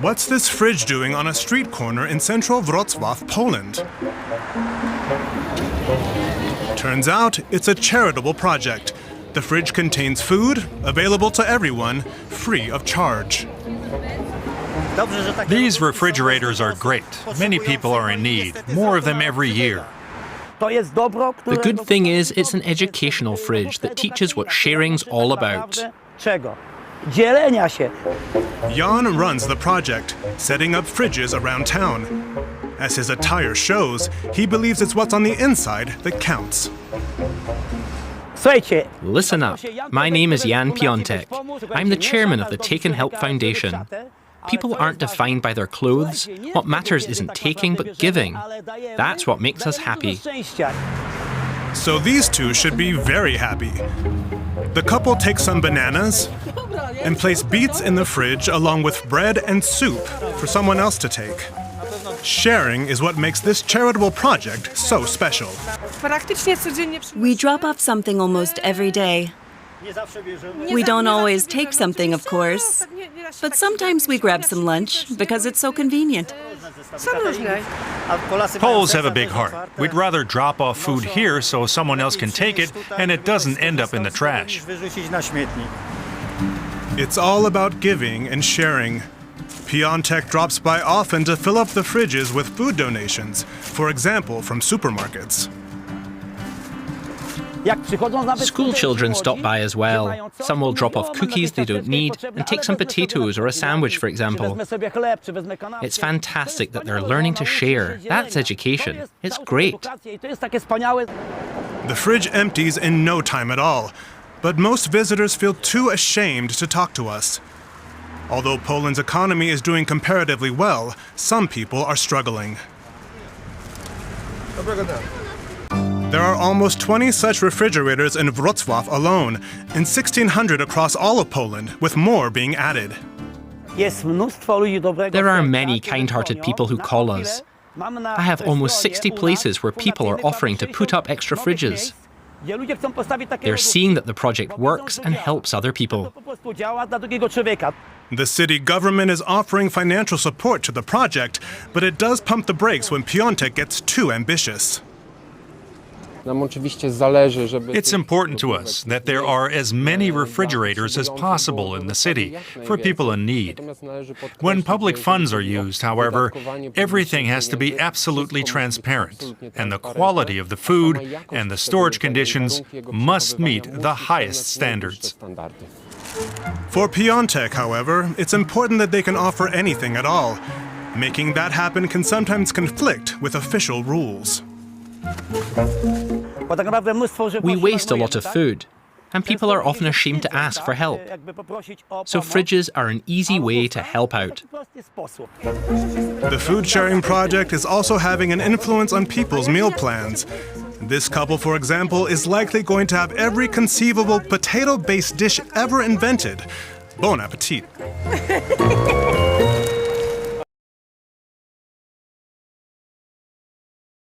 What's this fridge doing on a street corner in central Wrocław, Poland? Turns out it's a charitable project. The fridge contains food, available to everyone, free of charge. These refrigerators are great. Many people are in need, more of them every year. The good thing is it's an educational fridge that teaches what sharing's all about. Jan runs the project, setting up fridges around town. As his attire shows, he believes it's what's on the inside that counts. Listen up. My name is Jan Piontek. I'm the chairman of the Take and Help Foundation. People aren't defined by their clothes. What matters isn't taking, but giving. That's what makes us happy. So these two should be very happy. The couple takes some bananas and place beets in the fridge along with bread and soup for someone else to take. Sharing is what makes this charitable project so special. We drop off something almost every day. We don't always take something, of course, but sometimes we grab some lunch because it's so convenient. Poles have a big heart. We'd rather drop off food here so someone else can take it and it doesn't end up in the trash. It's all about giving and sharing. Piontek drops by often to fill up the fridges with food donations, for example, from supermarkets. School children stop by as well. Some will drop off cookies they don't need and take some potatoes or a sandwich, for example. It's fantastic that they're learning to share. That's education. It's great. The fridge empties in no time at all, but most visitors feel too ashamed to talk to us. Although Poland's economy is doing comparatively well, some people are struggling. There are almost 20 such refrigerators in Wrocław alone, and 1,600 across all of Poland, with more being added. There are many kind-hearted people who call us. I have almost 60 places where people are offering to put up extra fridges. They're seeing that the project works and helps other people. The city government is offering financial support to the project, but it does pump the brakes when Piontek gets too ambitious. It's important to us that there are as many refrigerators as possible in the city for people in need. When public funds are used, however, everything has to be absolutely transparent, and the quality of the food and the storage conditions must meet the highest standards. For Piontek, however, it's important that they can offer anything at all. Making that happen can sometimes conflict with official rules. We waste a lot of food, and people are often ashamed to ask for help. So fridges are an easy way to help out. The food sharing project is also having an influence on people's meal plans. This couple, for example, is likely going to have every conceivable potato-based dish ever invented. Bon appetit!